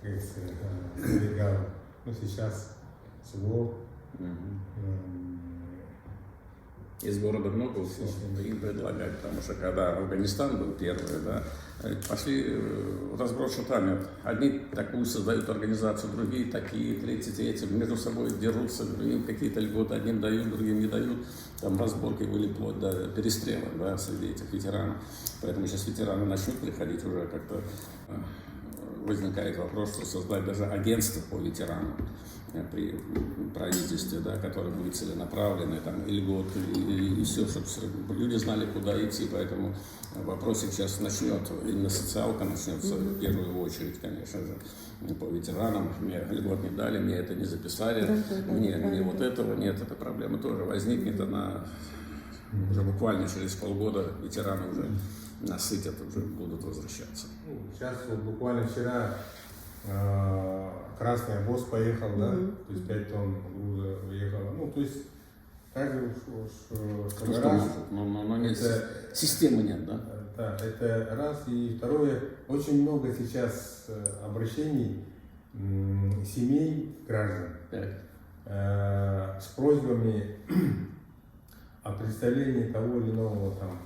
сберегал. Ну, сейчас село. Из города много им предлагать, потому что когда Афганистан был первый, да, пошли разброс шутами. Одни такую создают организацию, другие такие, третьи, между собой дерутся, им какие-то льготы одним дают, другим не дают. Там разборки были вплоть до перестрелок, да, среди этих ветеранов. Поэтому сейчас ветераны начнут приходить, уже как-то возникает вопрос, что создать даже агентство по ветеранам при правительстве, да, которое будет целенаправленное, там, и льготы, и все, чтобы люди знали, куда идти. Поэтому вопрос сейчас начнет, именно социалка начнется в первую очередь, конечно же, по ветеранам. Мне льгот не дали, мне это не записали, мне вот этого нет, эта проблема тоже возникнет, она уже буквально через полгода ветераны уже насытят, уже будут возвращаться. Сейчас вот буквально вчера красный обоз поехал, да, то есть 5 тонн груза выехало. Ну, то есть каждый раз. Но нет, системы нет, да? Да, это раз. И второе, очень много сейчас обращений семей граждан с просьбами о представлении того или иного там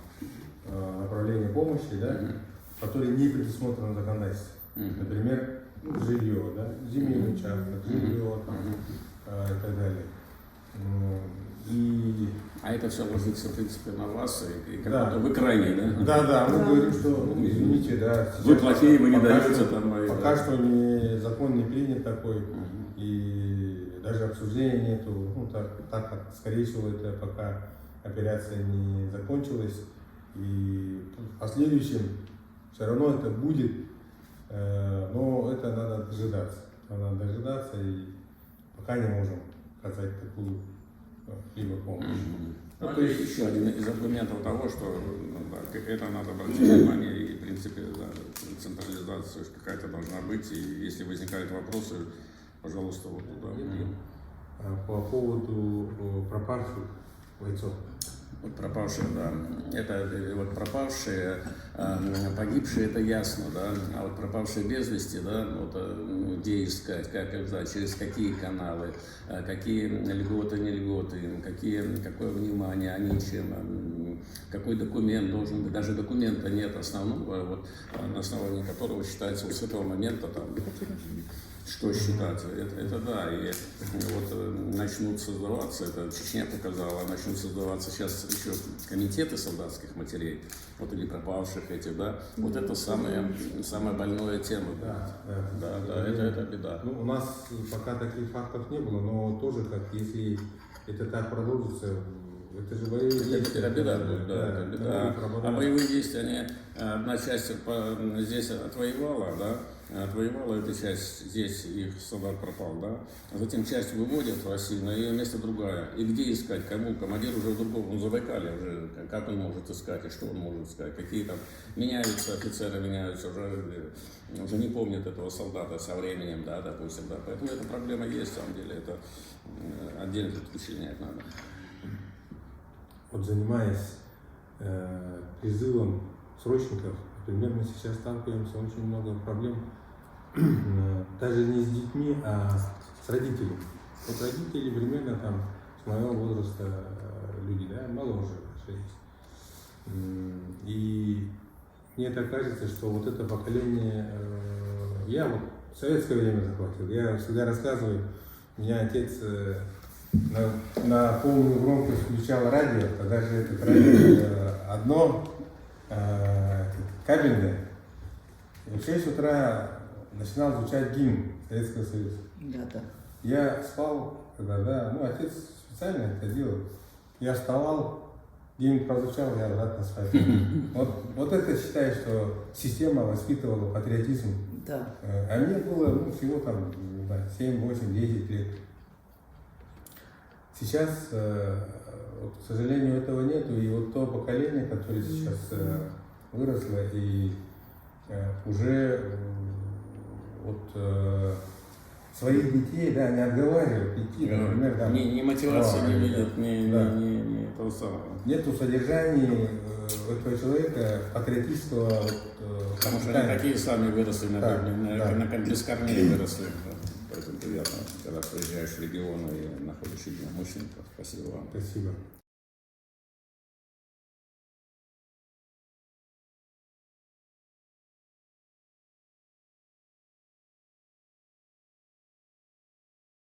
направления помощи, да, которые не предусмотрены законодательством. Например, жилье, да, земельный участок, жилье там, и так далее. А это все ложится, в принципе, на вас, и как будто вы крайне, да? Да, мы говорим, что, ну, извините, да. Вы плохие, вы не даете там. Пока что закон не принят такой, и даже обсуждения нету, ну, так как, скорее всего, это пока операция не закончилась, и в последующем все равно это будет, но это надо дожидаться, и пока не можем оказать такую либо помощь. Ну, то есть еще один из аргументов того, что это надо брать внимание, и в принципе да, централизация какая-то должна быть, и если возникают вопросы, пожалуйста, вот туда. По поводу пропавших бойцов. Вот пропавшие, да, это вот пропавшие, погибшие, это ясно, да, а вот пропавшие без вести, да, вот, где искать, как, да, через какие каналы, какие льготы, не льготы, какое внимание они чем, какой документ должен быть, даже документа нет основного, вот, на основании которого считается вот с этого момента там, что считать, это да, и вот начнут создаваться, это Чечня показала, начнут создаваться сейчас еще комитеты солдатских матерей, вот или пропавших этих, да, вот это самая больная тема. Да, это беда. Ну, у нас пока таких фактов не было, но тоже как, если это так продолжится, это же боевые действия. Это беда будет, да, это беда. А боевые действия, они, одна часть здесь отвоевала, да, отвоевала эта часть, здесь их солдат пропал, да, а затем часть выводят в Россию, на ее место другая. И где искать, кому? Командир уже в другом, он Забайкалье уже, как он может искать и что он может искать, какие там меняются, офицеры меняются, уже не помнят этого солдата со временем, да, допустим, да, поэтому эта проблема есть, на самом деле, это отдельно уточнять надо. Вот занимаясь призывом срочников, например, мы сейчас сталкиваемся очень много проблем, даже не с детьми, а с родителями. Вот родители примерно там с моего возраста люди, да, моложе даже есть. И мне так кажется, что вот это поколение, я вот в советское время захватил, я всегда рассказываю, у меня отец на полную громкость включал радио, тогда же это радио одно, кабельное. И в 6 утра начинал звучать гимн Советского Союза. Да. Я спал, когда, да, ну, отец специально это делал. Я вставал, гимн прозвучал, я обратно спать. Вот это считаю, что система воспитывала патриотизм. Да. А мне было всего там 7, 8, 10 лет. Сейчас, вот, к сожалению, этого нету, и вот то поколение, которое сейчас выросло и уже своих детей, да, не отговаривают идти, например, там, ни мотивации не видят, ни того самого. Нету содержания у этого человека патриотического... Потому что они такие сами выросли, без корней выросли. Поэтому приятно, когда приезжаешь в регион и находишь единомышленников. Спасибо вам. Спасибо.